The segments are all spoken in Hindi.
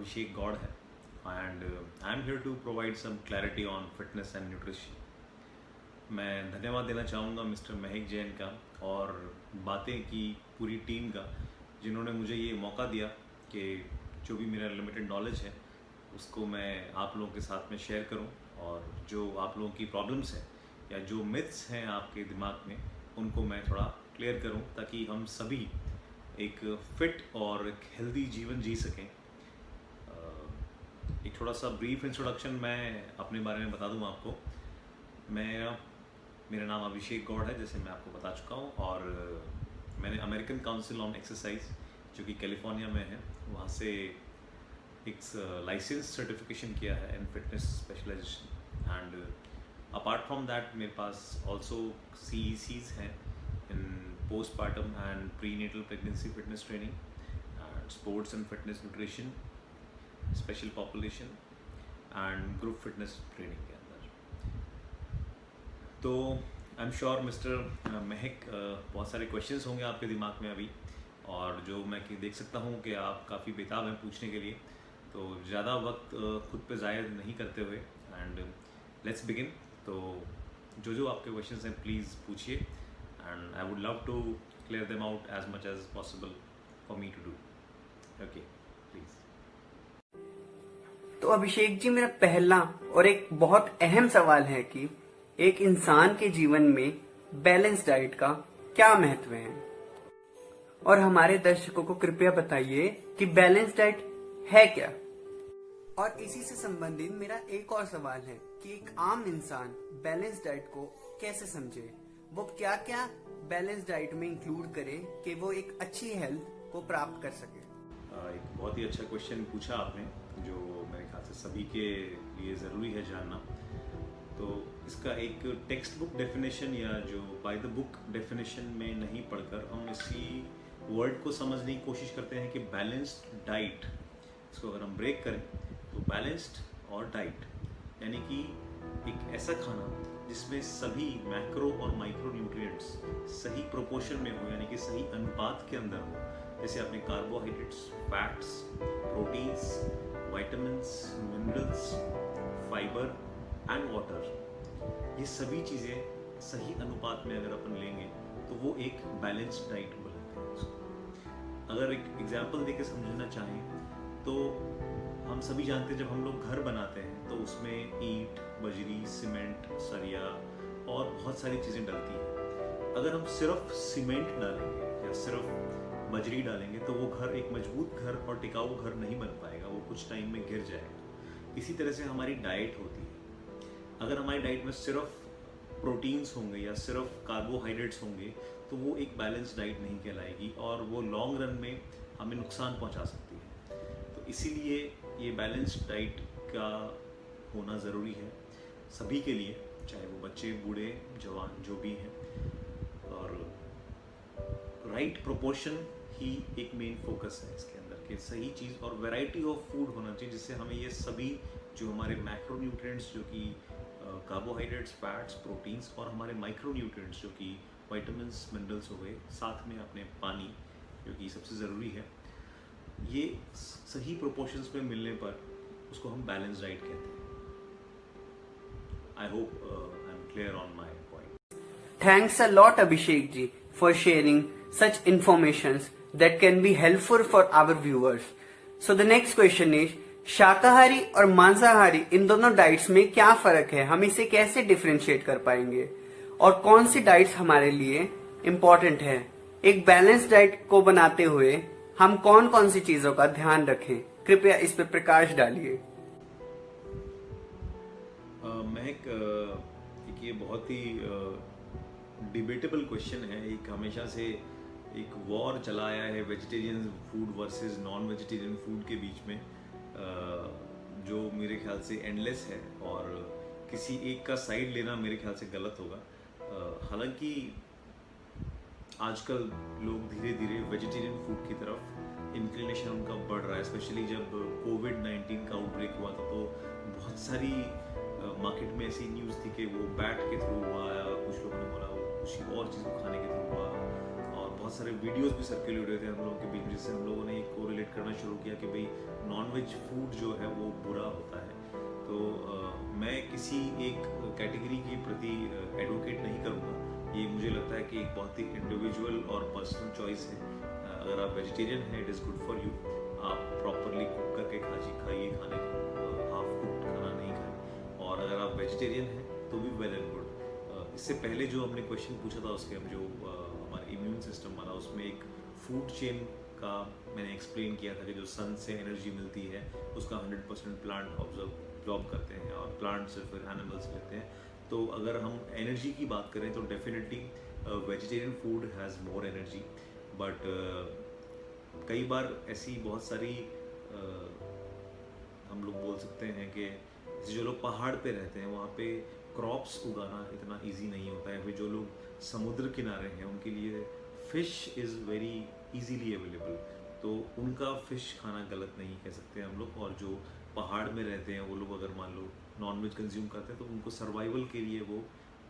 Abhishek God है and I'm here to provide some clarity on fitness and nutrition. मैं धन्यवाद देना चाहूँगा मिस्टर महक जैन का और बातें की पूरी टीम का, जिन्होंने मुझे ये मौका दिया कि जो भी मेरा लिमिटेड नॉलेज है उसको मैं आप लोगों के साथ में शेयर करूं, और जो आप लोगों की प्रॉब्लम्स हैं या जो मिथ्स हैं आपके दिमाग में उनको मैं थोड़ा क्लियर करूं, ताकि हम सभी एक फिट और एक हेल्दी जीवन जी सकें। एक थोड़ा सा ब्रीफ इंट्रोडक्शन मैं अपने बारे में बता दूं आपको। मेरा नाम अभिषेक गौड़ है, जैसे मैं आपको बता चुका हूं, और मैंने अमेरिकन काउंसिल ऑन एक्सरसाइज जो कि कैलिफोर्निया में है वहाँ से एक लाइसेंस सर्टिफिकेशन किया है in fitness specialisation. And apart from that मेरे पास ऑल्सो CECs हैं इन postpartum and prenatal pregnancy fitness training, sports and fitness nutrition, special population and group fitness training के अंदर। तो आई एम श्योर मिस्टर महक बहुत सारे क्वेश्चंस होंगे आपके दिमाग में अभी, और जो मैं देख सकता हूँ कि आप काफ़ी बेताब हैं पूछने के लिए, तो ज़्यादा वक्त खुद पे ज़ाया नहीं करते हुए एंड लेट्स बिगिन। तो जो आपके क्वेश्चंस हैं प्लीज़ पूछिए, and I would love to clear them out as much as possible for me to do. Okay, please. तो अभिषेक जी, मेरा पहला और एक बहुत अहम सवाल है कि एक इंसान के जीवन में बैलेंस डाइट का क्या महत्व है, और हमारे दर्शकों को कृपया बताइए कि बैलेंस डाइट है क्या। और इसी से संबंधित मेरा एक और सवाल है कि एक आम इंसान बैलेंस डाइट को कैसे समझे, वो क्या क्या बैलेंस डाइट में इंक्लूड करे कि वो एक अच्छी हेल्थ को प्राप्त कर सके। एक बहुत ही अच्छा क्वेश्चन पूछा आपने, जो मेरे ख्याल से सभी के लिए ज़रूरी है जानना। तो इसका एक टेक्स्ट बुक डेफिनेशन या जो बाय द बुक डेफिनेशन में नहीं पढ़कर हम इसी वर्ड को समझने की कोशिश करते हैं कि बैलेंस्ड डाइट, इसको अगर हम ब्रेक करें तो बैलेंस्ड और डाइट यानी कि एक ऐसा खाना जिसमें सभी मैक्रो और माइक्रो न्यूट्रिएंट्स सही प्रोपोर्शन में हो, यानी कि सही अनुपात के अंदर हो। जैसे आपने carbohydrates, fats, proteins, vitamins, minerals, fibre and water, ये सभी चीज़ें सही अनुपात में अगर अपन लेंगे तो वो एक बैलेंस्ड डाइट बोलते हैं उसको। अगर एक एग्जाम्पल देके समझना चाहें तो हम सभी जानते हैं जब हम लोग घर बनाते हैं तो उसमें ईंट, बजरी, सीमेंट, सरिया और बहुत सारी चीज़ें डलती हैं। अगर हम सिर्फ सीमेंट डालेंगे या सिर्फ बजरी डालेंगे तो वो घर एक मजबूत घर और टिकाऊ घर नहीं बन पाएगा, वो कुछ टाइम में गिर जाएगा। इसी तरह से हमारी डाइट होती है। अगर हमारी डाइट में सिर्फ प्रोटीन्स होंगे या सिर्फ कार्बोहाइड्रेट्स होंगे तो वो एक बैलेंस डाइट नहीं कहलाएगी और वो लॉन्ग रन में हमें नुकसान पहुंचा सकती है। तो इसीलिए ये बैलेंस डाइट का होना ज़रूरी है सभी के लिए, चाहे वो बच्चे, बूढ़े, जवान, जो भी हैं। और राइट प्रोपोर्शन ही एक मेन फोकस है इसके अंदर, कि सही चीज़ और वैरायटी ऑफ फूड होना चाहिए जिससे हमें ये सभी जो हमारे मैक्रो न्यूट्रिएंट्स जो कि कार्बोहाइड्रेट्स, फैट्स, प्रोटीन्स, और हमारे माइक्रो न्यूट्रिएंट्स जो कि विटामिन्स, मिनरल्स हो गए, साथ में अपने पानी जो कि सबसे ज़रूरी है, ये सही प्रोपोर्शंस में मिलने पर उसको हम बैलेंस डाइट कहते हैं। I hope I'm clear on my point. Thanks a lot, Abhishek ji, for sharing such informations that can be helpful for our viewers. So the next question is, शाकाहारी और मांसाहारी इन दोनों डाइट्स में क्या फर्क है, हम इसे कैसे डिफरेंशिएट कर पाएंगे, और कौन सी डाइट्स हमारे लिए इम्पोर्टेंट है। एक बैलेंस डाइट को बनाते हुए हम कौन कौन सी चीजों का ध्यान रखें, कृपया इस पर प्रकाश डालिए। महक, ये बहुत ही डिबेटेबल क्वेश्चन है। एक हमेशा से एक वॉर चला आया है vegetarian food versus non vegetarian food के बीच में, जो मेरे ख्याल से एंडलेस है, और किसी एक का साइड लेना मेरे ख्याल से गलत होगा। हालांकि आजकल लोग धीरे धीरे वेजिटेरियन फूड की तरफ इंक्लिनेशन उनका बढ़ रहा है, स्पेशली जब कोविड-19 का आउटब्रेक हुआ था तो बहुत सारी मार्केट में ऐसी न्यूज़ थी कि वो बैट के थ्रू हुआ, या कुछ लोगों ने बोला वो किसी और चीज़ को खाने के थ्रू हुआ, और बहुत सारे वीडियोस भी सर्कुलेट हुए थे हम लोगों के बीच, जिससे हम लोगों ने एक कोरिलेट करना शुरू किया कि भाई नॉनवेज फूड जो है वो बुरा होता है। तो मैं किसी एक कैटेगरी के प्रति एडवोकेट नहीं करूँगा, ये मुझे लगता है कि एक बहुत ही इंडिविजुअल और पर्सनल चॉइस है। अगर आप वेजिटेरियन हैं, it is good for you, आप प्रॉपरली कुक करके खाइए खाने को, हाफ कुक्ड खाना नहीं खाएं। और अगर आप वेजिटेरियन हैं तो भी वेल एंड गुड। इससे पहले जो हमने क्वेश्चन पूछा था उसके हम जो हमारा इम्यून सिस्टम वाला, उसमें एक फूड चेन का मैंने एक्सप्लेन किया था कि जो सन से एनर्जी मिलती है उसका 100% प्लांट ऑब्जॉर्ब करते हैं और प्लांट से फिर एनिमल्स लेते हैं। तो अगर हम एनर्जी की बात करें तो definitely vegetarian food has more energy, but कई बार ऐसी बहुत सारी हम लोग बोल सकते हैं कि जो लोग पहाड़ पे रहते हैं वहाँ पे क्रॉप्स उगाना इतना इजी नहीं होता है। फिर जो लोग समुद्र किनारे हैं उनके लिए fish is very easily available, तो उनका फ़िश खाना गलत नहीं कह सकते हम लोग। और जो पहाड़ में रहते हैं वो लोग अगर मान लो नॉनवेज कंज्यूम करते हैं तो उनको सर्वाइवल के लिए वो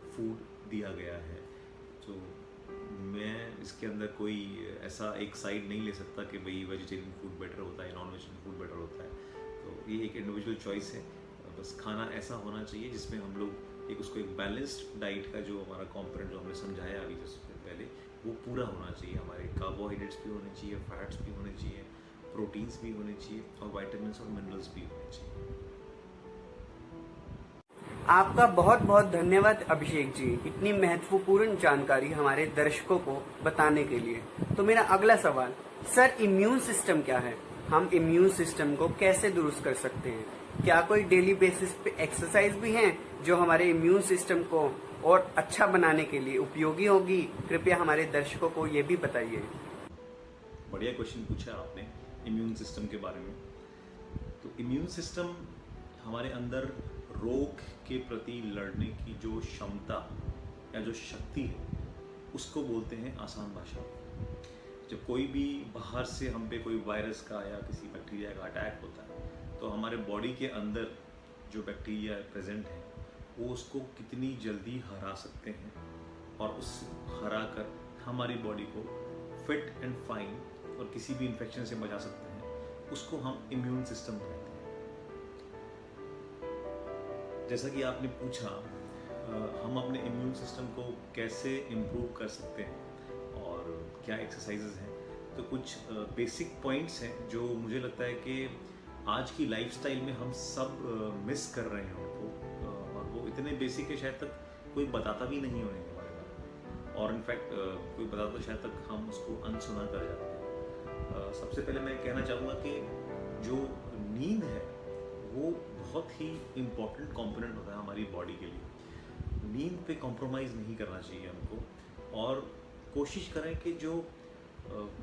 फूड दिया गया है। तो मैं इसके अंदर कोई ऐसा एक साइड नहीं ले सकता कि भाई वेजिटेरियन फूड बेटर होता है, नॉन वेजिटेरियन फूड बेटर होता है। तो ये एक इंडिविजुअल चॉइस है। बस खाना ऐसा होना चाहिए जिसमें हम लोग एक उसको एक बैलेंस्ड डाइट का जो हमारा कॉम्पोनेंट जो हमने समझाया अभी जिससे पहले, वो पूरा होना चाहिए। हमारे कार्बोहाइड्रेट्स भी होने चाहिए, फैट्स भी होने चाहिए, प्रोटीन्स भी होने चाहिए और विटामिन्स और मिनरल्स भी होने चाहिए। आपका बहुत बहुत धन्यवाद अभिषेक जी, इतनी महत्वपूर्ण जानकारी हमारे दर्शकों को बताने के लिए। तो मेरा अगला सवाल, सर इम्यून सिस्टम क्या है? हम इम्यून सिस्टम को कैसे दुरुस्त कर सकते हैं? क्या कोई डेली बेसिस पे एक्सरसाइज भी हैं जो हमारे इम्यून सिस्टम को और अच्छा बनाने के लिए उपयोगी होगी? कृपया हमारे दर्शकों को ये भी बताइए। बढ़िया क्वेश्चन पूछा आपने इम्यून सिस्टम के बारे में। तो इम्यून सिस्टम हमारे अंदर रोग के प्रति लड़ने की जो क्षमता या जो शक्ति है उसको बोलते हैं आसान भाषा में। जब कोई भी बाहर से हम पे कोई वायरस का या किसी बैक्टीरिया का अटैक होता है तो हमारे बॉडी के अंदर जो बैक्टीरिया प्रेजेंट है वो उसको कितनी जल्दी हरा सकते हैं और उस हरा कर हमारी बॉडी को फिट एंड फाइन और किसी भी इन्फेक्शन से बचा सकते हैं, उसको हम इम्यून सिस्टम कहते हैं। जैसा कि आपने पूछा हम अपने इम्यून सिस्टम को कैसे इम्प्रूव कर सकते हैं और क्या एक्सरसाइजेज हैं, तो कुछ बेसिक पॉइंट्स हैं जो मुझे लगता है कि आज की लाइफस्टाइल में हम सब मिस कर रहे हैं उनको, और वो इतने बेसिक है शायद तक कोई बताता भी नहीं होने के बारे में, और इनफैक्ट कोई बताता तो शायद तक हम उसको अनसुना कर जाते हैं। सबसे पहले मैं कहना चाहूँगा कि जो नींद है वो बहुत ही इम्पोर्टेंट कंपोनेंट होता है हमारी बॉडी के लिए। नींद पे कॉम्प्रोमाइज़ नहीं करना चाहिए हमको, और कोशिश करें कि जो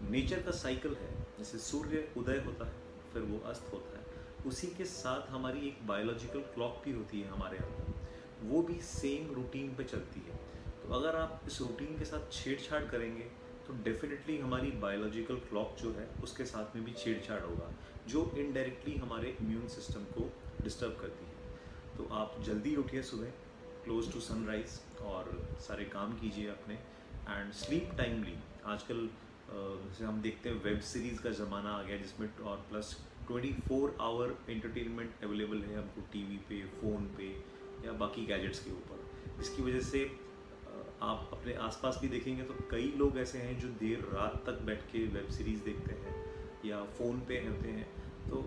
नेचर का साइकिल है, जैसे सूर्य उदय होता है फिर वो अस्त होता है, उसी के साथ हमारी एक बायोलॉजिकल क्लॉक भी होती है हमारे अंदर, वो भी सेम रूटीन पे चलती है। तो अगर आप इस रूटीन के साथ छेड़छाड़ करेंगे तो डेफिनेटली हमारी बायोलॉजिकल क्लॉक जो है उसके साथ में भी छेड़छाड़ होगा, जो इनडायरेक्टली हमारे इम्यून सिस्टम को डिस्टर्ब करती है। तो आप जल्दी उठिए सुबह, क्लोज टू सनराइज, और सारे काम कीजिए अपने, एंड स्लीप टाइमली। आजकल जैसे हम देखते हैं वेब सीरीज़ का ज़माना आ गया जिसमें, और प्लस 24 आवर एंटरटेनमेंट अवेलेबल है हमको टीवी पे, फ़ोन पे या बाकी गैजेट्स के ऊपर, जिसकी वजह से आप अपने आसपास भी देखेंगे तो कई लोग ऐसे हैं जो देर रात तक बैठ के वेब सीरीज़ देखते हैं या फ़ोन पे होते हैं। तो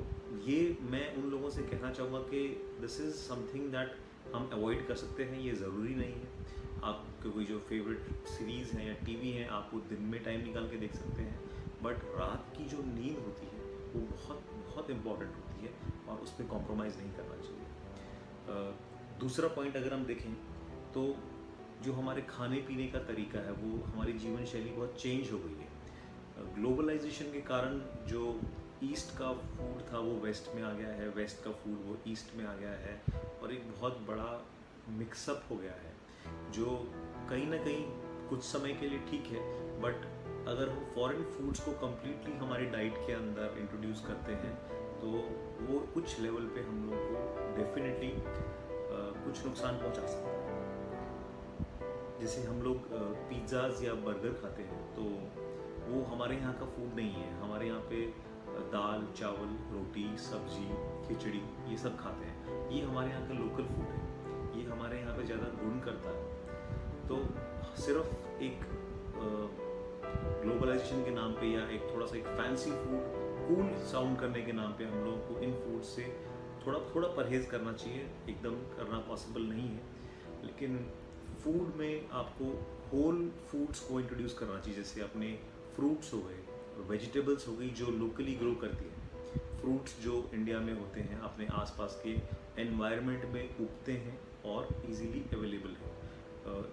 ये मैं उन लोगों से कहना चाहूँगा कि दिस इज़ समथिंग दैट हम अवॉइड कर सकते हैं। ये ज़रूरी नहीं है आपके कोई जो फेवरेट सीरीज़ हैं या टीवी हैं आप वो दिन में टाइम निकाल के देख सकते हैं, बट रात की जो नींद होती है वो बहुत बहुत इम्पॉर्टेंट होती है और उस पर कॉम्प्रोमाइज़ नहीं करना चाहिए। दूसरा पॉइंट अगर हम देखें तो जो हमारे खाने पीने का तरीका है वो हमारी जीवन शैली बहुत चेंज हो गई है। ग्लोबलाइजेशन के कारण जो ईस्ट का फूड था वो वेस्ट में आ गया है, वेस्ट का फूड वो ईस्ट में आ गया है, और एक बहुत बड़ा मिक्सअप हो गया है जो कहीं ना कहीं कुछ समय के लिए ठीक है, बट अगर हम फॉरेन फूड्स को कम्प्लीटली हमारी डाइट के अंदर इंट्रोड्यूस करते हैं तो वो कुछ लेवल पे हम लोग को डेफिनेटली कुछ नुकसान पहुंचा सकता है। जैसे हम लोग पिज़्ज़ाज़ या बर्गर खाते हैं तो वो हमारे यहाँ का फूड नहीं है। हमारे यहाँ पे दाल चावल रोटी सब्जी खिचड़ी ये सब खाते हैं। ये हमारे यहाँ का लोकल फूड है, ये हमारे यहाँ पे ज़्यादा गुण करता है। तो सिर्फ एक ग्लोबलाइजेशन के नाम पे या एक थोड़ा सा एक फैंसी फूड कूल साउंड करने के नाम पे हम लोगों को इन फूड से थोड़ा परहेज करना चाहिए। एकदम करना पॉसिबल नहीं है, लेकिन फूड में आपको होल फूड्स को इंट्रोड्यूस करना चाहिए। जैसे अपने फ्रूट्स हो गए, वेजिटेबल्स हो गई जो लोकली ग्रो करती हैं, फ्रूट्स जो इंडिया में होते हैं अपने आसपास के एनवायरनमेंट में उगते हैं और इजीली अवेलेबल है।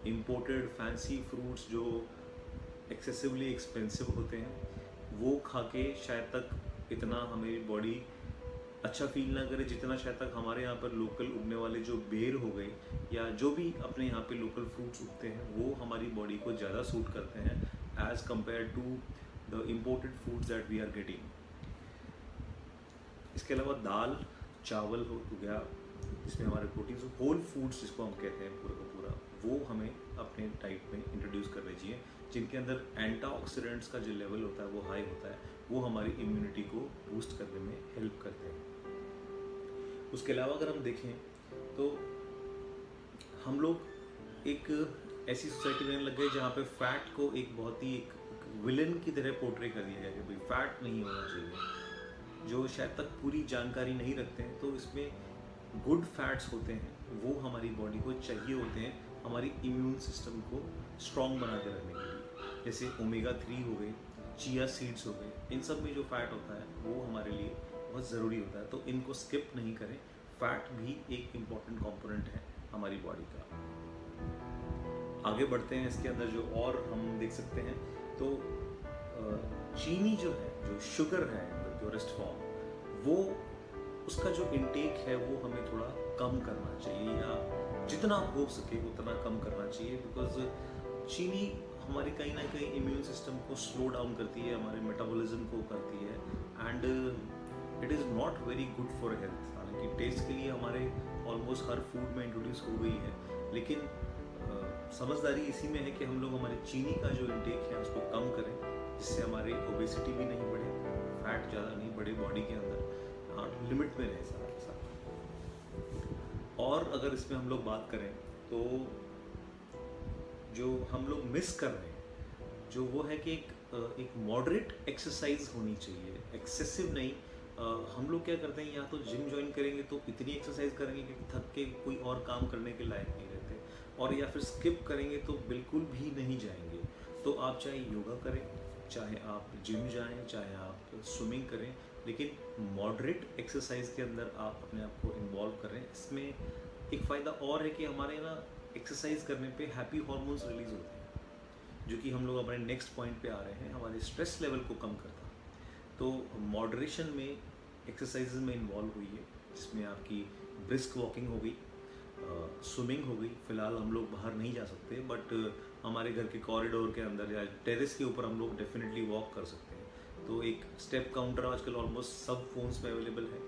इम्पोर्टेड फैंसी फ्रूट्स जो एक्सेसिवली एक्सपेंसिव होते हैं वो खा के शायद तक इतना हमेरी बॉडी अच्छा फील ना करे जितना शायद तक हमारे यहाँ पर लोकल उगने वाले जो बेर हो गए या जो भी अपने यहाँ पे लोकल फ्रूट्स उगते हैं वो हमारी बॉडी को ज़्यादा सूट करते हैं as compare to the imported foods that we are getting. इसके अलावा दाल चावल हो गया जिसमें हमारे प्रोटीन्स होल फूड्स जिसको हम कहते हैं पूरा का पूरा, वो हमें अपने डाइट में इंट्रोड्यूस करने चाहिए, जिनके अंदर एंटीऑक्सीडेंट्स का जो लेवल होता है वो हाई होता है, वो हमारी इम्यूनिटी को बूस्ट करने में हेल्प करते हैं। उसके अलावा अगर हम देखें तो हम लोग एक ऐसी सोसाइटी में लग गए जहाँ पे फैट को एक बहुत ही एक विलन की तरह पोर्ट्रे कर दिया गया कि भाई फैट नहीं होना चाहिए। जो शायद तक पूरी जानकारी नहीं रखते हैं तो इसमें गुड फैट्स होते हैं वो हमारी बॉडी को चाहिए होते हैं हमारी इम्यून सिस्टम को स्ट्रॉन्ग बना के रखने के लिए। जैसे ओमेगा 3 हो गए, चिया सीड्स हो गए, इन सब में जो फैट होता है वो हमारे लिए बहुत ज़रूरी होता है, तो इनको स्किप नहीं करें। फैट भी एक इम्पॉर्टेंट कंपोनेंट है हमारी बॉडी का। आगे बढ़ते हैं, इसके अंदर जो और हम देख सकते हैं तो चीनी जो है, जो शुगर है, प्योरेस्ट फॉर्म, वो उसका जो इनटेक है वो हमें थोड़ा कम करना चाहिए या जितना हो सके उतना कम करना चाहिए। बिकॉज चीनी हमारी कहीं ना कहीं इम्यून सिस्टम को स्लो डाउन करती है, हमारे मेटाबॉलिज्म को करती है and it is not very good for health. हालांकि टेस्ट के लिए हमारे ऑलमोस्ट हर फूड में इंट्रोड्यूस हो गई है, लेकिन समझदारी इसी में है कि हम लोग हमारे चीनी का जो इंटेक है उसको कम करें, जिससे हमारी ओबेसिटी भी नहीं बढ़े, फैट ज़्यादा नहीं बढ़े बॉडी के अंदर, लिमिट में रहे सारा सारा। और अगर इसमें हम लोग बात करें तो जो हम लोग मिस कर रहे हैं जो वो है कि एक मॉडरेट एक्सरसाइज होनी चाहिए, एक्सेसिव नहीं। हम लोग क्या करते हैं, या तो जिम ज्वाइन करेंगे तो इतनी एक्सरसाइज करेंगे कि थक के कोई और काम करने के लायक नहीं रहते, और या फिर स्किप करेंगे तो बिल्कुल भी नहीं जाएंगे। तो आप चाहे योगा करें, चाहे आप जिम जाएं, चाहे आप स्विमिंग करें, लेकिन मॉडरेट एक्सरसाइज के अंदर आप अपने आप को इन्वॉल्व करें। इसमें एक फ़ायदा और है कि हमारे ना एक्सरसाइज करने पे हैप्पी हार्मोन्स रिलीज होते हैं, जो कि हम लोग अपने नेक्स्ट पॉइंट पे आ रहे हैं, हमारे स्ट्रेस लेवल को कम करता है। तो मॉडरेशन में एक्सरसाइज में इन्वॉल्व हुई है, जिसमें आपकी ब्रिस्क वॉकिंग हो गई, स्विमिंग हो गई। फ़िलहाल हम लोग बाहर नहीं जा सकते, बट हमारे घर के कॉरिडोर के अंदर या टेरेस के ऊपर हम लोग डेफिनेटली वॉक कर सकते हैं। तो एक स्टेप काउंटर आजकल ऑलमोस्ट सब फोन्स में अवेलेबल है,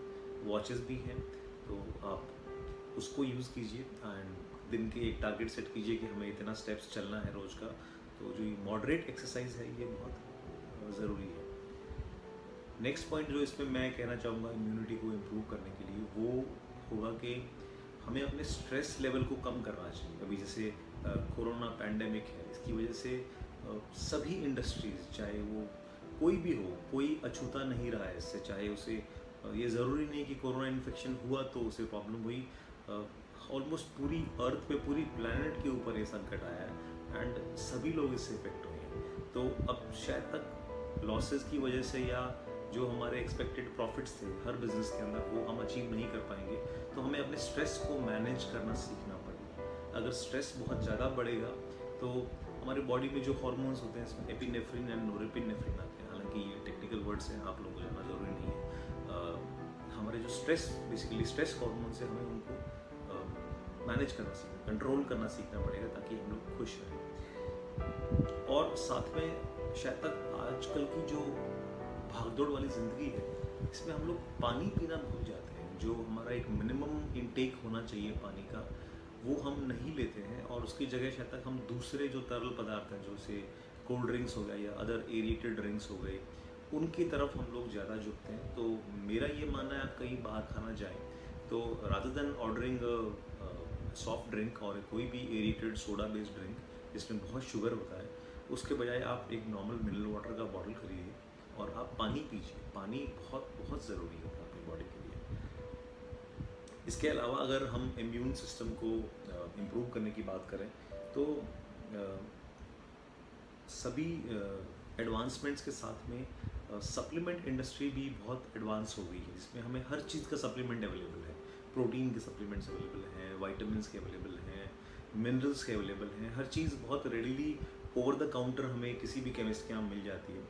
वॉचेस भी हैं, तो आप उसको यूज़ कीजिए एंड दिन के एक टारगेट सेट कीजिए कि हमें इतना स्टेप्स चलना है रोज़ का। तो जो ये मॉडरेट एक्सरसाइज है ये बहुत ज़रूरी है। नेक्स्ट पॉइंट जो इसमें मैं कहना चाहूँगा इम्यूनिटी को इम्प्रूव करने के लिए, वो होगा कि हमें अपने स्ट्रेस लेवल को कम करना चाहिए। अभी जैसे कोरोना पैंडेमिक है, इसकी वजह से सभी इंडस्ट्रीज़, चाहे वो कोई भी हो, कोई अछूता नहीं रहा है इससे। चाहे उसे ये ज़रूरी नहीं कि कोरोना इन्फेक्शन हुआ तो उसे प्रॉब्लम हुई, ऑलमोस्ट पूरी अर्थ पे, पूरी प्लैनेट के ऊपर ये संकट आया है एंड सभी लोग इससे इफेक्ट हुए हैं। तो अब शायद तक लॉसेस की वजह से या जो हमारे एक्सपेक्टेड प्रॉफिट्स थे हर बिजनेस के अंदर वो हम अचीव नहीं कर पाएंगे, तो हमें अपने स्ट्रेस को मैनेज करना सीखना पड़ेगा। अगर स्ट्रेस बहुत ज़्यादा बढ़ेगा तो हमारी बॉडी में जो हार्मोन्स होते हैं इसमें एपिनेफ्रिन एंड नोरेपिनेफ्रिन आते हैं। हालांकि ये टेक्निकल वर्ड्स हैं, आप लोगों को जानना ज़रूरी नहीं है। हमारे जो स्ट्रेस, बेसिकली स्ट्रेस हार्मोन्स हैं, हमें उनको मैनेज करना सीखना, कंट्रोल करना सीखना पड़ेगा ताकि हम लोग खुश रहें। और साथ में शायद तक आजकल की जो भागदौड़ वाली ज़िंदगी है, इसमें हम लोग पानी पीना भूल जाते हैं। जो हमारा एक मिनिमम इनटेक होना चाहिए पानी का, वो हम नहीं लेते हैं, और उसकी जगह शायद तक हम दूसरे जो तरल पदार्थ हैं, जो से कोल्ड ड्रिंक्स हो गया या अदर एरिएटेड ड्रिंक्स हो गए, उनकी तरफ हम लोग ज़्यादा झुकते हैं। तो मेरा ये मानना है, आप कहीं बाहर खाना जाएं तो rather than ordering soft drink और कोई भी एरिएटेड सोडा बेस्ड ड्रिंक जिसमें बहुत शुगर होता है, उसके बजाय आप एक नॉर्मल मिनरल वाटर का बॉटल खरीदिए और आप पानी पीजिए। पानी बहुत बहुत ज़रूरी होता है अपनी बॉडी के लिए। इसके अलावा अगर हम इम्यून सिस्टम को इम्प्रूव करने की बात करें तो सभी एडवांसमेंट्स के साथ में सप्लीमेंट इंडस्ट्री भी बहुत एडवांस हो गई है, जिसमें हमें हर चीज़ का सप्लीमेंट अवेलेबल है। प्रोटीन के सप्लीमेंट्स अवेलेबल हैं, वाइटामिन्स के अवेलेबल हैं, मिनरल्स के अवेलेबल हैं। हर चीज़ बहुत रेडीली ओवर द काउंटर हमें किसी भी केमिस्ट के यहाँ मिल जाती है।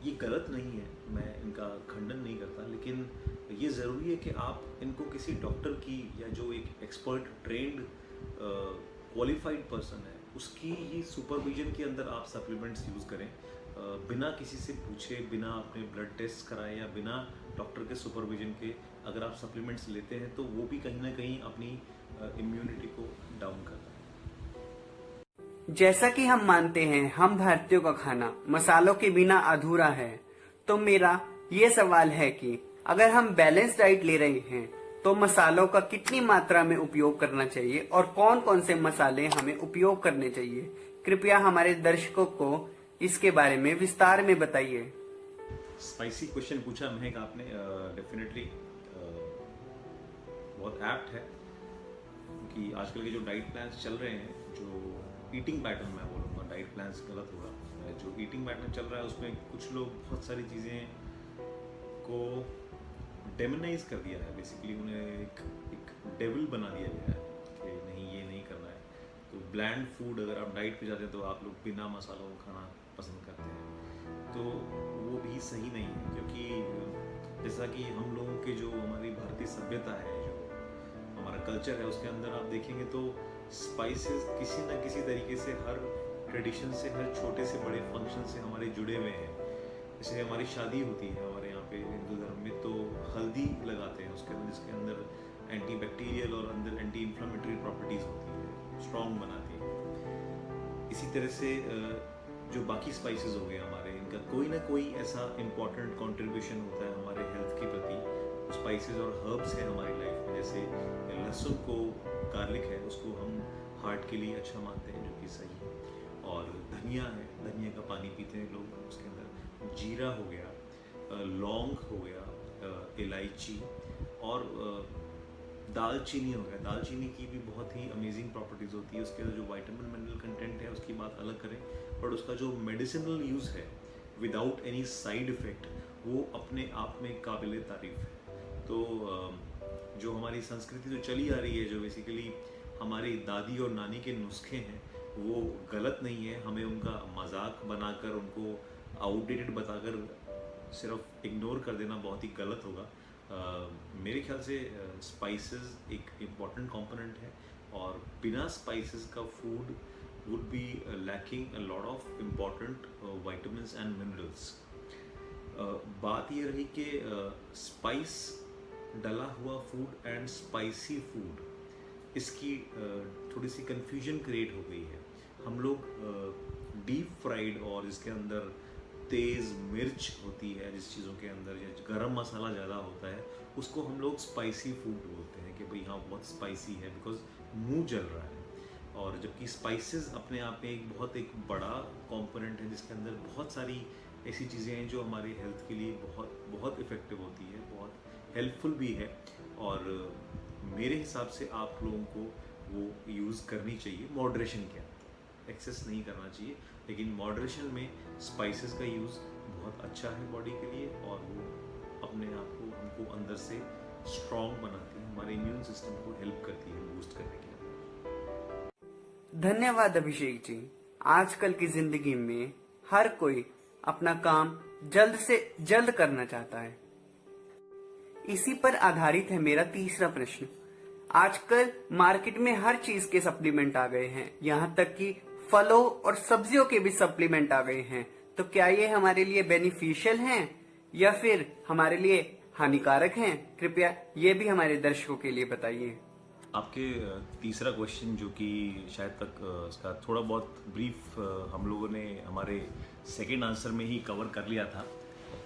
ये गलत नहीं है, मैं इनका खंडन नहीं करता, लेकिन ये ज़रूरी है कि आप इनको किसी डॉक्टर की या जो एक एक्सपर्ट ट्रेंड क्वालिफाइड पर्सन है उसकी ही सुपरविजन के अंदर आप सप्लीमेंट्स यूज़ करें, बिना किसी से पूछे, बिना अपने ब्लड टेस्ट कराए या बिना डॉक्टर के सुपरविजन के अगर आप सप्लीमेंट्स लेते हैं तो वो भी कहीं ना कहीं अपनी इम्यूनिटी को डाउन करता है। जैसा कि हम मानते हैं हम भारतीयों का खाना मसालों के बिना अधूरा है, तो मेरा ये सवाल है कि अगर हम बैलेंस डाइट ले रहे हैं तो मसालों का कितनी मात्रा में उपयोग करना चाहिए और कौन कौन से मसाले हमें उपयोग करने चाहिए। कृपया हमारे दर्शकों को इसके बारे में विस्तार में बताइए। स्पाइसी क्वेश्चन पूछा महक आपने, डेफिनेटली बहुत एप्ट है, क्योंकि आजकल के जो डाइट प्लान्स चल रहे हैं, जो ईटिंग पैटर्न, मैं बोलूँगा डाइट प्लान्स गलत होगा, जो ईटिंग पैटर्न चल रहा है उसमें कुछ लोग बहुत सारी चीज़ें को डेमोनाइज कर दिया है। बेसिकली उन्हें एक डेविल बना दिया गया है कि नहीं, ये नहीं करना है। तो ब्लैंड फूड अगर आप डाइट पे जाते हैं तो आप लोग बिना मसालों को खाना पसंद करते हैं, तो वो भी सही नहीं है। क्योंकि जैसा कि हम लोगों के जो हमारी भारतीय सभ्यता है, जो हमारा कल्चर है, उसके अंदर आप देखेंगे तो स्पाइसेस किसी न किसी तरीके से हर ट्रेडिशन से, हर छोटे से बड़े फंक्शन से हमारे जुड़े हुए हैं। जैसे हमारी शादी होती है हमारे यहाँ पे हिंदू धर्म में, तो हल्दी लगाते हैं उसके अंदर, जिसके अंदर एंटी बैक्टीरियल और अंदर एंटी इन्फ्लामेटरी प्रॉपर्टीज होती है, स्ट्रॉन्ग बनाती है। इसी तरह से जो बाकी स्पाइसेस हो गए हमारे, इनका कोई ना कोई ऐसा इम्पॉर्टेंट कंट्रीब्यूशन होता है हमारे हेल्थ के प्रति। स्पाइसेस और हर्ब्स हैं हमारी लाइफ में, जैसे लहसुन को, गार्लिक है, उसको हम हार्ट के लिए अच्छा मानते हैं, जो कि सही है। और धनिया है, धनिया का पानी पीते हैं लोग, उसके अंदर जीरा हो गया, लौंग हो गया, इलायची और दालचीनी हो गया। दालचीनी की भी बहुत ही अमेजिंग प्रॉपर्टीज़ होती है। उसके अंदर जो वाइटामिन मिनरल कंटेंट है उसकी बात अलग करें, बट उसका जो मेडिसिनल यूज़ है विदाउट एनी साइड इफ़ेक्ट, वो अपने आप में काबिल तारीफ़ है। तो जो हमारी संस्कृति जो चली आ रही है, जो बेसिकली हमारी दादी और नानी के नुस्खे हैं, वो गलत नहीं है। हमें उनका मजाक बनाकर, उनको आउटडेटेड बताकर सिर्फ इग्नोर कर देना बहुत ही गलत होगा। मेरे ख्याल से स्पाइसेस एक इम्पॉर्टेंट कंपोनेंट है, और बिना स्पाइसेस का food would be lacking a lot of important vitamins and minerals. बात ये रही कि स्पाइस डला हुआ फूड एंड स्पाइसी फूड, इसकी थोड़ी सी कंफ्यूजन क्रिएट हो गई है। हम लोग डीप फ्राइड और इसके अंदर तेज़ मिर्च होती है जिस चीज़ों के अंदर, या गरम मसाला ज़्यादा होता है, उसको हम लोग स्पाइसी फूड बोलते हैं कि भाई हाँ बहुत स्पाइसी है, बिकॉज मुंह जल रहा है। और जबकि स्पाइसेस अपने आप में एक बड़ा कंपोनेंट है, जिसके अंदर बहुत सारी ऐसी चीज़ें हैं जो हमारे हेल्थ के लिए बहुत बहुत इफ़ेक्टिव होती है, बहुत हेल्पफुल भी है। और मेरे हिसाब से आप लोगों को वो यूज़ करनी चाहिए मॉडरेशन के अंदर, एक्सेस नहीं करना चाहिए, लेकिन मॉडरेशन में स्पाइसेस का यूज़ बहुत अच्छा है बॉडी के लिए, और वो अपने आप को, हमको अंदर से स्ट्रॉन्ग बनाती है, हमारे इम्यून सिस्टम को हेल्प करती है बूस्ट करने के अंदर। धन्यवाद अभिषेक जी। आजकल की जिंदगी में हर कोई अपना काम जल्द से जल्द करना चाहता है। इसी पर आधारित है मेरा तीसरा प्रश्न। आजकल मार्केट में हर चीज के सप्लीमेंट आ गए हैं, यहाँ तक कि फलों और सब्जियों के भी सप्लीमेंट आ गए हैं। तो क्या ये हमारे लिए बेनिफिशियल हैं या फिर हमारे लिए हानिकारक हैं? कृपया ये भी हमारे दर्शकों के लिए बताइए। आपके तीसरा क्वेश्चन जो कि शायद तक इसका थोड़ा बहुत ब्रीफ हम लोगों ने हमारे सेकंड आंसर में ही कवर कर लिया था,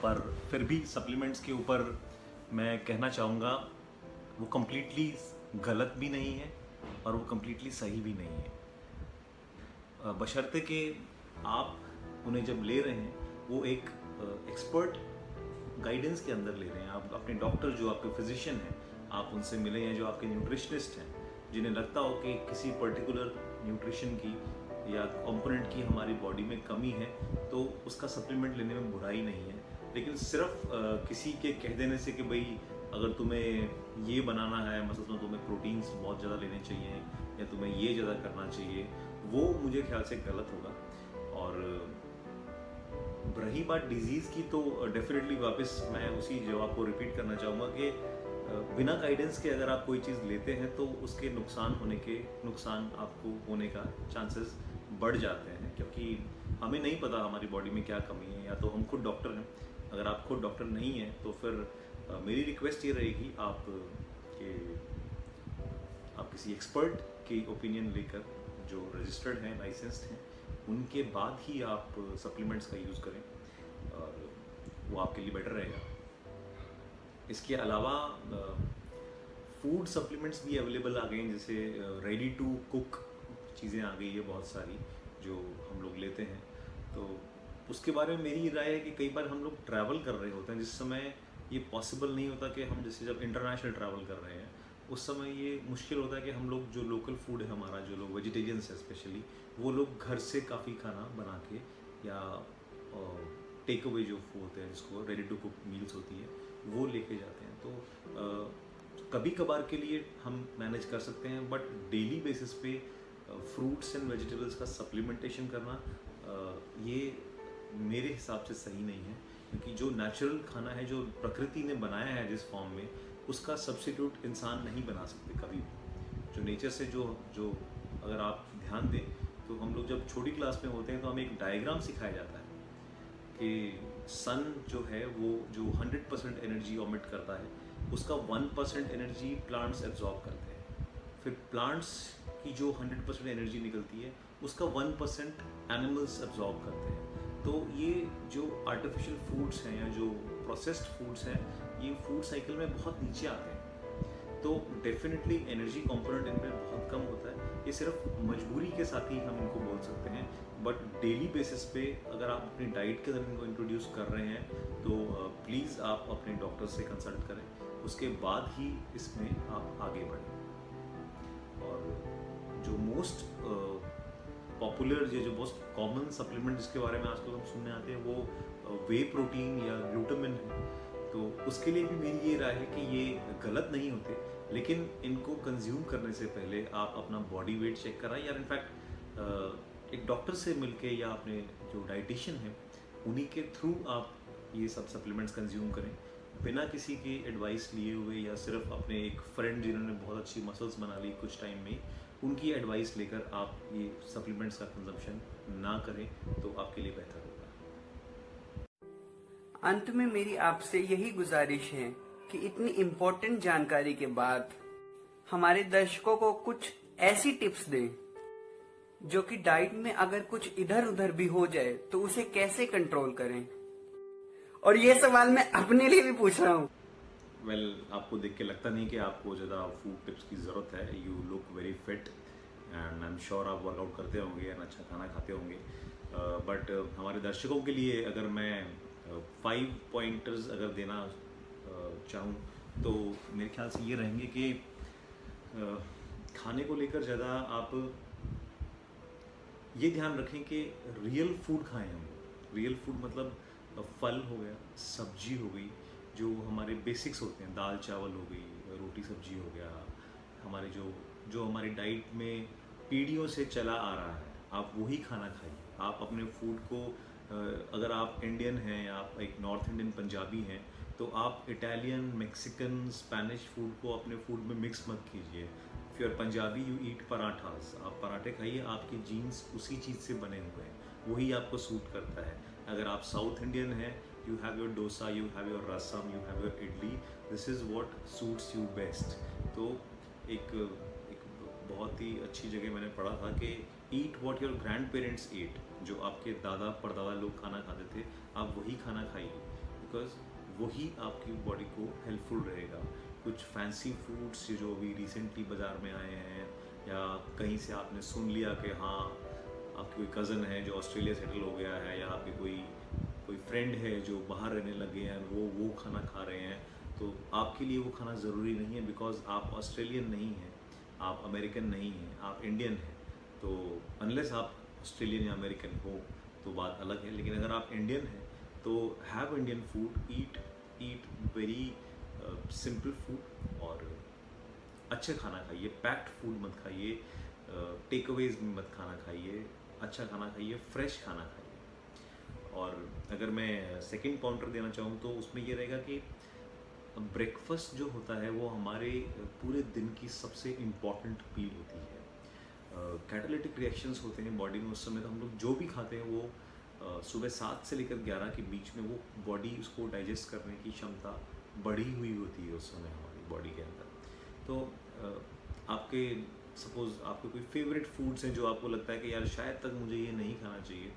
पर फिर भी सप्लीमेंट्स के ऊपर मैं कहना चाहूँगा वो कम्प्लीटली गलत भी नहीं है और वो कम्प्लीटली सही भी नहीं है, बशर्ते कि आप उन्हें जब ले रहे हैं वो एक एक्सपर्ट गाइडेंस के अंदर ले रहे हैं। आप अपने डॉक्टर जो आपके फिजिशियन हैं आप उनसे मिले हैं, जो आपके न्यूट्रिशनिस्ट हैं जिन्हें लगता हो कि किसी पर्टिकुलर न्यूट्रिशन की या कंपोनेंट की हमारी बॉडी में कमी है तो उसका सप्लीमेंट लेने में बुराई नहीं है। लेकिन सिर्फ किसी के कह देने से कि भाई अगर तुम्हें ये बनाना है, मतलब तुम्हें प्रोटीन्स बहुत ज़्यादा लेने चाहिए या तुम्हें ये ज़्यादा करना चाहिए, वो मुझे ख्याल से गलत होगा। और रही बात डिजीज़ की तो डेफिनेटली वापस मैं उसी जवाब को रिपीट करना चाहूँगा कि बिना गाइडेंस के अगर आप कोई चीज़ लेते हैं तो उसके नुकसान आपको होने का चांसेस बढ़ जाते हैं, क्योंकि हमें नहीं पता हमारी बॉडी में क्या कमी है। या तो हम खुद डॉक्टर हैं, अगर आप खुद डॉक्टर नहीं हैं तो फिर मेरी रिक्वेस्ट ये रहेगी आप किसी एक्सपर्ट की ओपिनियन लेकर जो रजिस्टर्ड हैं, लाइसेंस्ड हैं, उनके बाद ही आप सप्लीमेंट्स का यूज़ करें और वो आपके लिए बेटर रहेगा। इसके अलावा फूड सप्लीमेंट्स भी अवेलेबल आ गए हैं, जैसे रेडी टू कुक चीज़ें आ गई है बहुत सारी जो हम लोग लेते हैं। तो उसके बारे में मेरी राय है कि कई बार हम लोग ट्रैवल कर रहे होते हैं जिस समय ये पॉसिबल नहीं होता कि हम जैसे जब इंटरनेशनल ट्रैवल कर रहे हैं उस समय ये मुश्किल होता है कि हम लोग जो लोकल फूड है हमारा, जो लोग वेजिटेरियंस है स्पेशली, वो लोग घर से काफ़ी खाना बना के या टेक अवे जो होते हैं जिसको रेडी टू कुक मील्स होती है वो लेके जाते हैं। तो कभी कभार के लिए हम मैनेज कर सकते हैं, बट डेली बेसिस पे फ्रूट्स एंड वेजिटेबल्स का सप्लीमेंटेशन करना ये मेरे हिसाब से सही नहीं है, क्योंकि जो नेचुरल खाना है जो प्रकृति ने बनाया है जिस फॉर्म में, उसका सब्स्टिट्यूट इंसान नहीं बना सकते कभी भी। जो नेचर से जो अगर आप ध्यान दें तो हम लोग जब छोटी क्लास में होते हैं तो हमें एक डायग्राम सिखाया जाता है कि सन जो है वो जो 100% एनर्जी ऑमिट करता है उसका 1% एनर्जी प्लांट्स एब्जॉर्ब करते हैं, फिर प्लांट्स की जो 100% एनर्जी निकलती है उसका 1% एनिमल्स एब्जॉर्ब करते हैं। तो ये जो आर्टिफिशियल फूड्स हैं या जो प्रोसेस्ड फूड्स हैं ये फूड साइकिल में बहुत नीचे आते हैं, तो डेफिनेटली एनर्जी कंपोनेंट इनमें बहुत कम होता है। ये सिर्फ मजबूरी के साथ ही हम इनको बोल सकते हैं, बट डेली बेसिस पे अगर आप अपनी डाइट के अंदर इनको इंट्रोड्यूस कर रहे हैं तो प्लीज़ आप अपने डॉक्टर से कंसल्ट करें, उसके बाद ही इसमें आप आगे बढ़ें। और जो मोस्ट पॉपुलर जो मोस्ट कॉमन सप्लीमेंट जिसके बारे में आजकल हम सुनने आते हैं वो वे प्रोटीन या ग्लूटामिन है, तो उसके लिए भी मेरी ये राय है कि ये गलत नहीं होते, लेकिन इनको कंज्यूम करने से पहले आप अपना बॉडी वेट चेक कराएं, या इनफैक्ट एक डॉक्टर से मिलके या अपने जो डाइटिशियन है उन्हीं के थ्रू आप ये सब सप्लीमेंट्स कंज्यूम करें, बिना किसी की एडवाइस लिए हुए या सिर्फ अपने एक फ्रेंड जिन्होंने बहुत अच्छी मसल्स बना ली कुछ टाइम में उनकी एडवाइस लेकर आप ये सप्लीमेंट्स का कंजम्पशन ना करें तो आपके लिए बेहतर होगा। अंत में मेरी आपसे यही गुजारिश है कि इतनी इम्पोर्टेंट जानकारी के बाद हमारे दर्शकों को कुछ ऐसी टिप्स दें जो कि डाइट में अगर कुछ इधर उधर भी हो जाए तो उसे कैसे कंट्रोल करें। और ये सवाल मैं अपने लिए भी पूछ रहा हूँ। वेल, आपको देख के लगता नहीं कि आपको ज़्यादा फूड टिप्स की ज़रूरत है। You look very fit and I am sure आप वर्कआउट करते होंगे एंड अच्छा खाना खाते होंगे, बट हमारे दर्शकों के लिए अगर मैं 5 पॉइंटर्स अगर देना चाहूँ तो मेरे ख्याल से ये रहेंगे कि खाने को लेकर ज़्यादा आप ये ध्यान रखें कि रियल फूड खाएं हम। रियल फूड मतलब फल हो गया, सब्जी हो गई, जो हमारे बेसिक्स होते हैं, दाल चावल हो गई, रोटी सब्जी हो गया, हमारे जो हमारी डाइट में पीढ़ियों से चला आ रहा है, आप वही खाना खाइए। आप अपने फूड को अगर आप इंडियन हैं या आप एक नॉर्थ इंडियन पंजाबी हैं तो आप इटालियन, मैक्सिकन, स्पेनिश फूड को अपने फूड में मिक्स मत कीजिए। If you are Punjabi you eat parathas, आप पराठे खाइए, आपके जीन्स उसी चीज़ से बने हुए हैं, वही आपको सूट करता है। अगर आप साउथ इंडियन हैं, you have your dosa, you have your rasam, you have your idli, this is what suits you best। तो एक एक बहुत ही अच्छी जगह मैंने पढ़ा था कि eat what your grandparents eat. जो आपके दादा परदादा लोग खाना खाते थे, आप वही खाना खाइए, बिकॉज वही आपकी बॉडी को हेल्पफुल रहेगा। कुछ फैंसी फूड्स जो अभी रिसेंटली बाज़ार में आए हैं, या कहीं से आपने सुन लिया कि हाँ आपकी कोई कज़न है जो ऑस्ट्रेलिया सेटल हो गया है, या आपके कोई फ्रेंड है जो बाहर रहने लगे हैं, वो खाना खा रहे हैं, तो आपके लिए वो खाना ज़रूरी नहीं है, बिकॉज आप ऑस्ट्रेलियन नहीं हैं, आप अमेरिकन नहीं हैं, आप इंडियन हैं। तो अनलेस आप ऑस्ट्रेलियन या अमेरिकन हो तो बात अलग है, लेकिन अगर आप इंडियन हैं तो have Indian food, eat very simple food, और अच्छे खाना खाइए, पैक्ड फूड मत खाइए, टेक अवेज में मत खाना खाइए, अच्छा खाना खाइए, फ्रेश खाना खाइए। और अगर मैं सेकंड पॉइंटर देना चाहूँ तो उसमें ये रहेगा कि ब्रेकफास्ट जो होता है वो हमारे पूरे दिन की सबसे इम्पॉर्टेंट मील होती है। कैटालिटिक रिएक्शंस होते हैं बॉडी में, उस समय तो हम लोग जो भी खाते हैं वो सुबह 7 से लेकर 11 के बीच में वो बॉडी उसको डाइजेस्ट करने की क्षमता बढ़ी हुई होती है उस समय हमारी बॉडी के अंदर। तो आपके सपोज़ आपके कोई फेवरेट फूड्स हैं जो आपको लगता है कि यार शायद तक मुझे ये नहीं खाना चाहिए,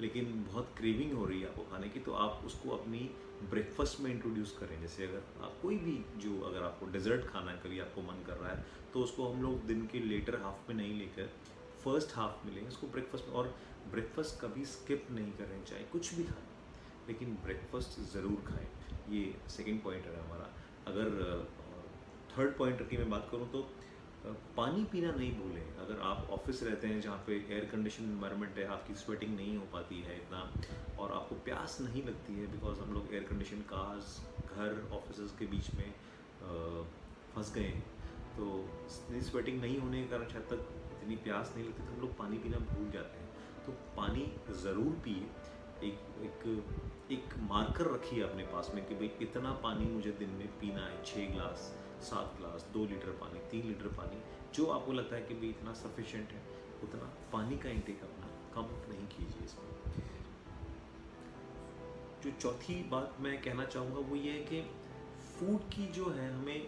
लेकिन बहुत क्रेविंग हो रही है आपको खाने की, तो आप उसको अपनी ब्रेकफास्ट में इंट्रोड्यूस करें। जैसे अगर आप कोई भी जो अगर आपको डेजर्ट खाना है, कभी आपको मन कर रहा है, तो उसको हम लोग दिन के लेटर हाफ में नहीं लेकर फर्स्ट हाफ में लें उसको ब्रेकफास्ट में। और ब्रेकफास्ट कभी स्किप नहीं करें, चाहे कुछ भी खाएं, लेकिन ब्रेकफास्ट ज़रूर खाएं। ये सेकंड पॉइंटर है हमारा। अगर थर्ड पॉइंटर की मैं बात करूँ तो पानी पीना नहीं भूलें। अगर आप ऑफिस रहते हैं जहाँ पे एयर कंडीशन एनवायरनमेंट है, आपकी स्वेटिंग नहीं हो पाती है इतना, और आपको प्यास नहीं लगती है, बिकॉज हम लोग एयर कंडीशन कार्स, घर, ऑफिस के बीच में फंस गए हैं, तो इतनी स्वेटिंग नहीं होने के कारण शायद तक इतनी प्यास नहीं लगती, तो हम लोग पानी पीना भूल जाते हैं। तो पानी ज़रूर पिए। एक मार्कर रखिए अपने पास में कि भाई इतना पानी मुझे दिन में पीना है, 6 ग्लास, 7 ग्लास, 2 लीटर पानी, 3 लीटर पानी, जो आपको लगता है कि भाई इतना सफिशिएंट है, उतना पानी का इंटेक अपना कम नहीं कीजिए इसमें। जो चौथी बात मैं कहना चाहूँगा वो ये है कि फूड की जो है हमें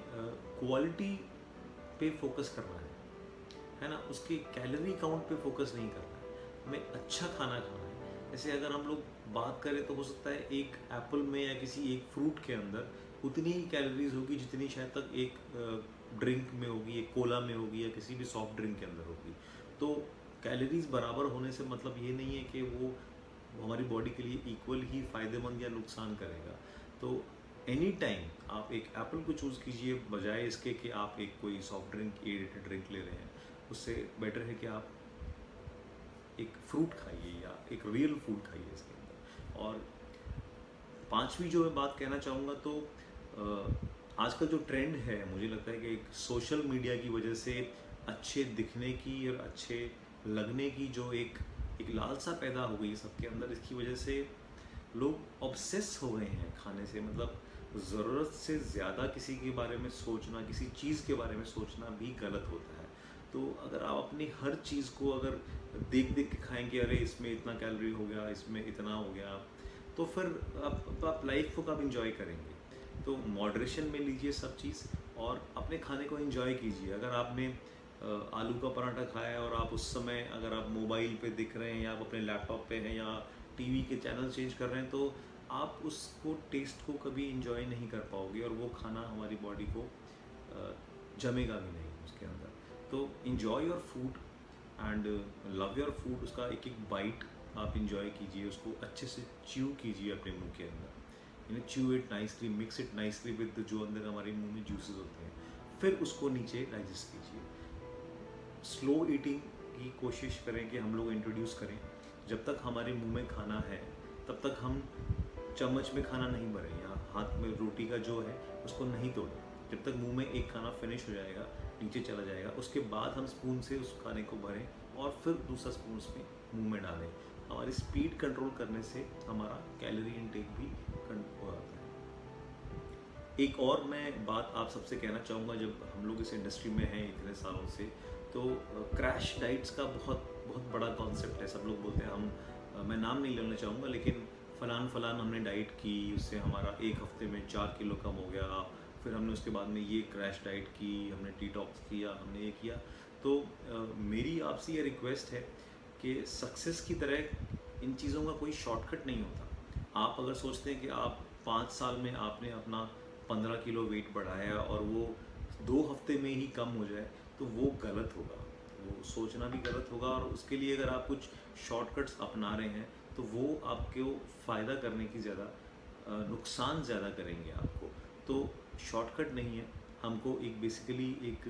क्वालिटी पे फोकस करना है ना, उसके कैलोरी काउंट पे फोकस नहीं करना है, हमें अच्छा खाना खाना है। जैसे अगर हम लोग बात करें तो हो सकता है एक एप्पल में या किसी एक फ्रूट के अंदर उतनी ही कैलोरीज होगी जितनी शायद तक एक ड्रिंक में होगी, एक कोला में होगी, या किसी भी सॉफ्ट ड्रिंक के अंदर होगी। तो कैलोरीज बराबर होने से मतलब ये नहीं है कि वो हमारी बॉडी के लिए इक्वल ही फ़ायदेमंद या नुकसान करेगा। तो एनी टाइम आप एक एप्पल को चूज़ कीजिए बजाय इसके कि आप एक कोई सॉफ्ट ड्रिंक, एडिटेड ड्रिंक ले रहे हैं। उससे बेटर है कि आप एक फ्रूट खाइए या एक रियल फूड खाइए इसके अंदर। और पांचवी जो मैं बात कहना चाहूँगा तो आजकल जो ट्रेंड है, मुझे लगता है कि एक सोशल मीडिया की वजह से अच्छे दिखने की और अच्छे लगने की जो एक लालसा पैदा हो गई सबके अंदर, इसकी वजह से लोग ऑब्सेस हो गए हैं खाने से। मतलब ज़रूरत से ज़्यादा किसी के बारे में सोचना, किसी चीज़ के बारे में सोचना भी गलत होता है। तो अगर आप अपनी हर चीज़ को अगर देख के खाएंगे, अरे इसमें इतना कैलोरी हो गया, इसमें इतना हो गया, तो फिर आप लाइफ को कब इंजॉय करेंगे। तो मॉडरेशन में लीजिए सब चीज़ और अपने खाने को एंजॉय कीजिए। अगर आपने आलू का पराठा खाया है और आप उस समय अगर आप मोबाइल पे दिख रहे हैं या आप अपने लैपटॉप पे हैं या टीवी के चैनल चेंज कर रहे हैं, तो आप उसको टेस्ट को कभी एंजॉय नहीं कर पाओगे और वो खाना हमारी बॉडी को जमेगा भी नहीं उसके अंदर। तो enjoy your food and love your food. उसका एक एक बाइट आप इन्जॉय कीजिए, उसको अच्छे से च्यू कीजिए अपने मुंह के अंदर, chew it nicely, mix it nicely with जो अंदर हमारे मुंह में जूसेस होते हैं, फिर उसको नीचे डाइजेस्ट कीजिए। स्लो ईटिंग की कोशिश करें कि हम लोग इंट्रोड्यूस करें। जब तक हमारे मुंह में खाना है तब तक हम चम्मच में खाना नहीं भरें या हाथ में रोटी का जो है उसको नहीं तोड़ें। जब तक मुंह में एक खाना फिनिश हो जाएगा, नीचे चला जाएगा, उसके बाद हम स्पून से उस खाने को भरें और फिर दूसरा स्पून उसमें मुंह में डालें। हमारी स्पीड कंट्रोल करने से हमारा कैलोरी इनटेक भी कंट्रोल आता है। एक और मैं बात आप सबसे कहना चाहूँगा, जब हम लोग इस इंडस्ट्री में हैं इतने सालों से, तो क्रैश डाइट्स का बहुत बड़ा कॉन्सेप्ट है। सब लोग बोलते हैं, मैं नाम नहीं लेना चाहूँगा, लेकिन फ़लान हमने डाइट की, उससे हमारा एक हफ्ते में 4 किलो कम हो गया, फिर हमने उसके बाद में ये क्रैश डाइट की, हमने डिटॉक्स किया, हमने ये किया। तो मेरी आपसे ये रिक्वेस्ट है कि सक्सेस की तरह इन चीज़ों का कोई शॉर्टकट नहीं होता। आप अगर सोचते हैं कि आप 5 साल में आपने अपना 15 किलो वेट बढ़ाया और वो 2 हफ्ते में ही कम हो जाए, तो वो गलत होगा, वो सोचना भी गलत होगा। और उसके लिए अगर आप कुछ शॉर्टकट्स अपना रहे हैं तो वो आपको फ़ायदा करने की ज़्यादा नुकसान ज़्यादा करेंगे आपको। तो शॉर्टकट नहीं है, हमको एक बेसिकली एक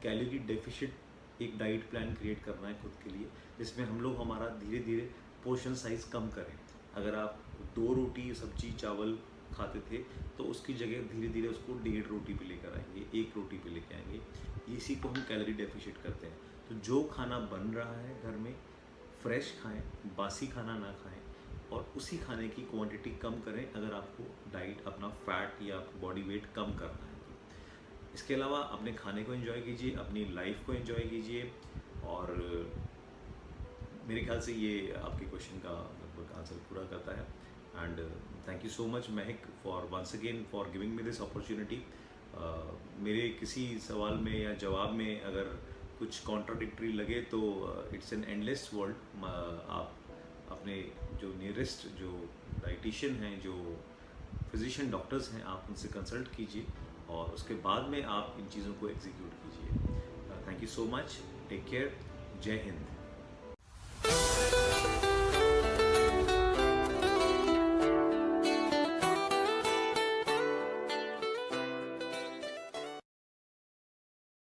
कैलोरी डेफिशिट एक डाइट प्लान क्रिएट करना है खुद के लिए, जिसमें हम लोग हमारा धीरे धीरे पोर्शन साइज़ कम करें। अगर आप 2 रोटी सब्जी चावल खाते थे तो उसकी जगह धीरे धीरे उसको 1.5 रोटी पे लेकर आएंगे, 1 रोटी पे लेके आएंगे। इसी को हम कैलोरी डेफिशिट करते हैं। तो जो खाना बन रहा है घर में, फ्रेश खाएं, बासी खाना ना खाएं और उसी खाने की क्वांटिटी कम करें अगर आपको डाइट अपना फैट या बॉडी वेट कम करना है तो। इसके अलावा अपने खाने को एंजॉय कीजिए, अपनी लाइफ को एंजॉय कीजिए। और मेरे ख्याल से ये आपके क्वेश्चन का लगभग आंसर पूरा करता है। And thank you so much Mahak for once again for giving me this opportunity. मेरे किसी सवाल में या जवाब में अगर कुछ कॉन्ट्राडिक्टरी लगे तो इट्स एन एंडलेस वर्ल्ड। आप अपने जो नियरेस्ट जो डाइटिशियन हैं, जो फिजिशियन डॉक्टर्स हैं, आप उनसे कंसल्ट कीजिए और उसके बाद में आप इन चीज़ों को एग्जीक्यूट कीजिए। Thank you so much, take care, जय हिंद।